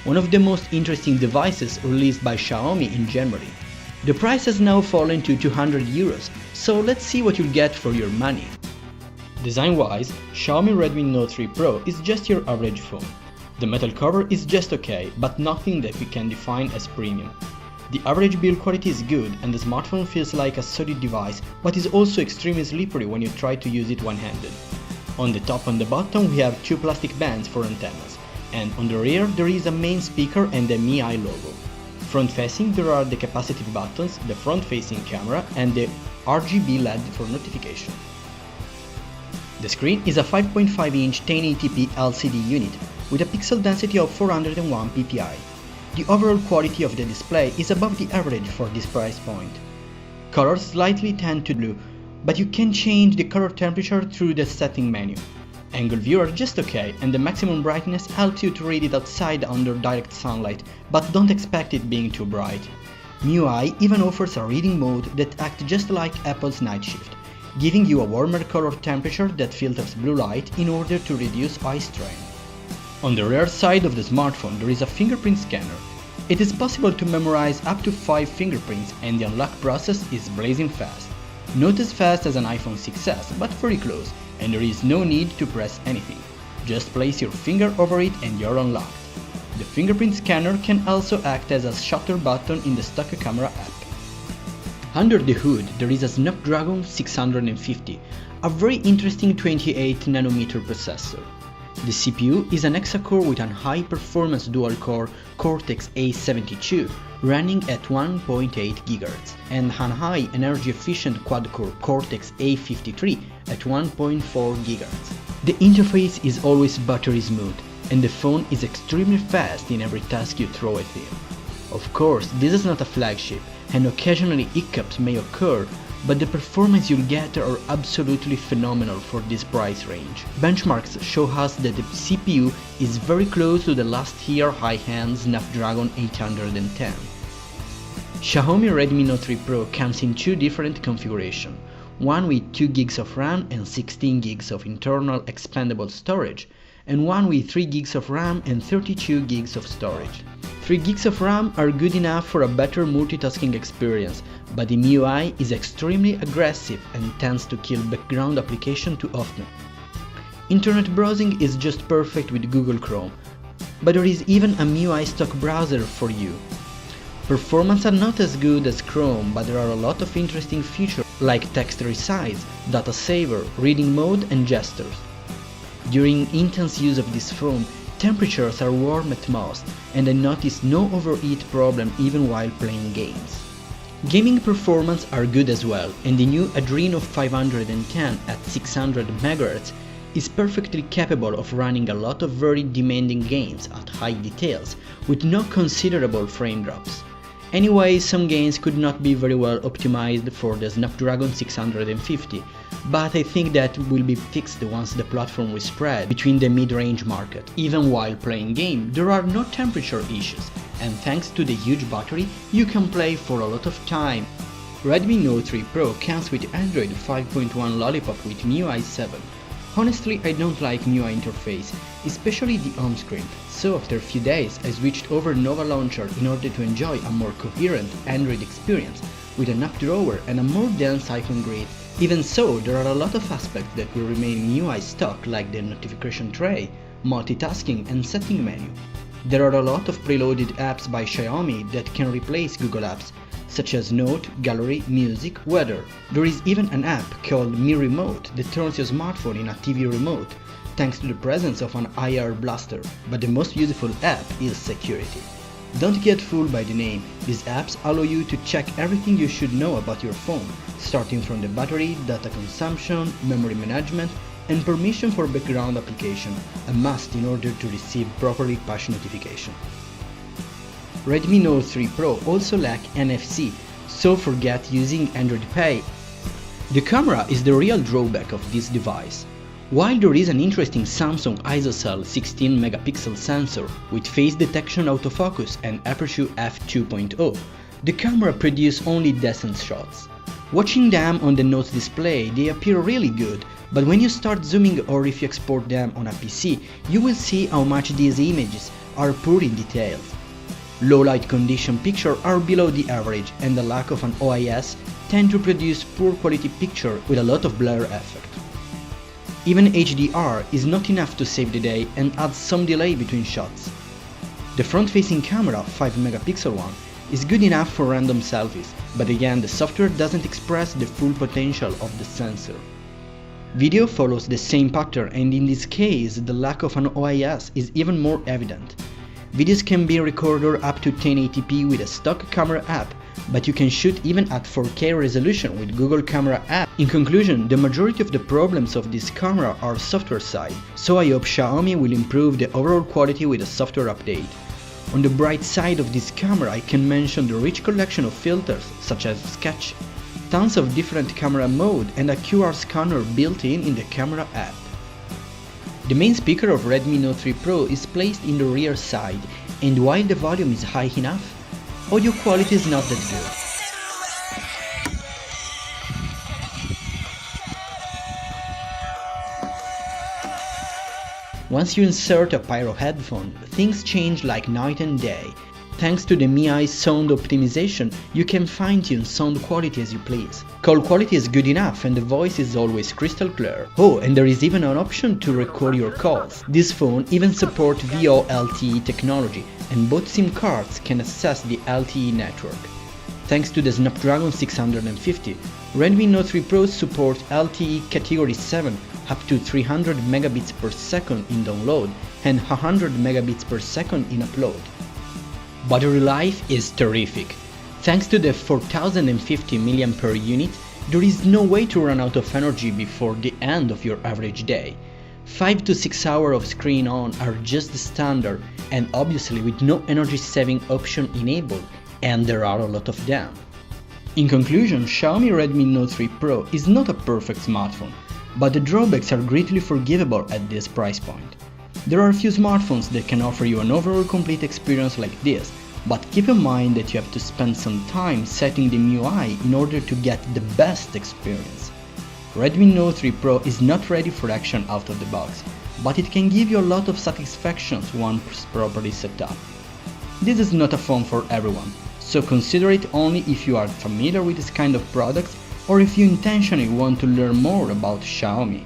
one of the most interesting devices released by Xiaomi in January. The price has now fallen to €200, so let's see what you'll get for your money. Design-wise, Xiaomi Redmi Note 3 Pro is just your average phone. The metal cover is just okay, but nothing that we can define as premium. The average build quality is good and the smartphone feels like a solid device, but is also extremely slippery when you try to use it one-handed. On the top and the bottom we have two plastic bands for antennas, and on the rear there is a main speaker and the MIUI logo. Front-facing there are the capacitive buttons, the front-facing camera and the RGB LED for notification. The screen is a 5.5-inch 1080p LCD unit with a pixel density of 401 ppi. The overall quality of the display is above the average for this price point. Colors slightly tend to blue, but you can change the color temperature through the setting menu. Angle view are just okay, and the maximum brightness helps you to read it outside under direct sunlight, but don't expect it being too bright. MIUI even offers a reading mode that acts just like Apple's night shift, giving you a warmer color temperature that filters blue light in order to reduce eye strain. On the rear side of the smartphone there is a fingerprint scanner. It is possible to memorize up to 5 fingerprints and the unlock process is blazing fast. Not as fast as an iPhone 6s, but very close, and there is no need to press anything. Just place your finger over it and you're unlocked. The fingerprint scanner can also act as a shutter button in the stock camera app. Under the hood there is a Snapdragon 650, a very interesting 28nm processor. The CPU is an hexa-core with a high-performance dual-core Cortex-A72 running at 1.8 GHz and an high energy-efficient quad-core Cortex-A53 at 1.4 GHz. The interface is always buttery smooth, and the phone is extremely fast in every task you throw at it. Of course, this is not a flagship, and occasionally hiccups may occur, but the performance you'll get are absolutely phenomenal for this price range. Benchmarks show us that the CPU is very close to the last year high-end Snapdragon 810. Xiaomi Redmi Note 3 Pro comes in two different configurations, one with 2 GB of RAM and 16 GB of internal expandable storage, and one with 3 GB of RAM and 32 GB of storage. 3 GB of RAM are good enough for a better multitasking experience, but the MIUI is extremely aggressive and tends to kill background applications too often. Internet browsing is just perfect with Google Chrome, but there is even a MIUI stock browser for you. Performance are not as good as Chrome, but there are a lot of interesting features like text resize, data saver, reading mode and gestures. During intense use of this phone, temperatures are warm at most, and I noticed no overheat problem even while playing games. Gaming performance are good as well, and the new Adreno 510 at 600 MHz is perfectly capable of running a lot of very demanding games at high details with no considerable frame drops. Anyway, some games could not be very well optimized for the Snapdragon 650, but I think that will be fixed once the platform will spread between the mid-range market. Even while playing game, there are no temperature issues, and thanks to the huge battery, you can play for a lot of time. Redmi Note 3 Pro comes with Android 5.1 Lollipop with MIUI 7. Honestly, I don't like MIUI interface, especially the home screen, so after a few days I switched over Nova Launcher in order to enjoy a more coherent Android experience with an app drawer and a more dense icon grid. Even so, there are a lot of aspects that will remain MIUI stock, like the notification tray, multitasking and setting menu. There are a lot of preloaded apps by Xiaomi that can replace Google Apps, such as Note, Gallery, Music, Weather. There is even an app called Mi Remote that turns your smartphone in a TV remote, thanks to the presence of an IR blaster. But the most useful app is security. Don't get fooled by the name. These apps allow you to check everything you should know about your phone, starting from the battery, data consumption, memory management, and permission for background application, a must in order to receive properly push notification. Redmi Note 3 Pro also lack NFC, so forget using Android Pay. The camera is the real drawback of this device. While there is an interesting Samsung ISOCELL 16 megapixel sensor with face detection autofocus and aperture f2.0, the camera produces only decent shots. Watching them on the Note display, they appear really good, but when you start zooming or if you export them on a PC, you will see how much these images are poor in details. Low light condition pictures are below the average, and the lack of an OIS tend to produce poor quality picture with a lot of blur effect. Even HDR is not enough to save the day and adds some delay between shots. The front-facing camera, 5-megapixel one, is good enough for random selfies, but again the software doesn't express the full potential of the sensor. Video follows the same pattern, and in this case the lack of an OIS is even more evident. Videos can be recorded up to 1080p with a stock camera app, but you can shoot even at 4K resolution with Google Camera app. In conclusion, the majority of the problems of this camera are software side, so I hope Xiaomi will improve the overall quality with a software update. On the bright side of this camera, I can mention the rich collection of filters such as Sketch, tons of different camera mode, and a QR scanner built in the camera app. The main speaker of Redmi Note 3 Pro is placed in the rear side, and while the volume is high enough, audio quality is not that good. Once you insert a Pyro headphone, things change like night and day. Thanks to the MIUI sound optimization, you can fine-tune sound quality as you please. Call quality is good enough and the voice is always crystal clear. Oh, and there is even an option to record your calls. This phone even supports VoLTE technology, and both SIM cards can access the LTE network. Thanks to the Snapdragon 650, Redmi Note 3 Pro supports LTE Category 7 up to 300 megabits per second in download and 100 megabits per second in upload. Battery life is terrific. Thanks to the 4050 mAh unit, there is no way to run out of energy before the end of your average day. 5 to 6 hours of screen on are just the standard, and obviously with no energy saving option enabled, and there are a lot of them. In conclusion, Xiaomi Redmi Note 3 Pro is not a perfect smartphone, but the drawbacks are greatly forgivable at this price point. There are a few smartphones that can offer you an overall complete experience like this, but keep in mind that you have to spend some time setting the MIUI in order to get the best experience. Redmi Note 3 Pro is not ready for action out of the box, but it can give you a lot of satisfactions once properly set up. This is not a phone for everyone, so consider it only if you are familiar with this kind of products or if you intentionally want to learn more about Xiaomi.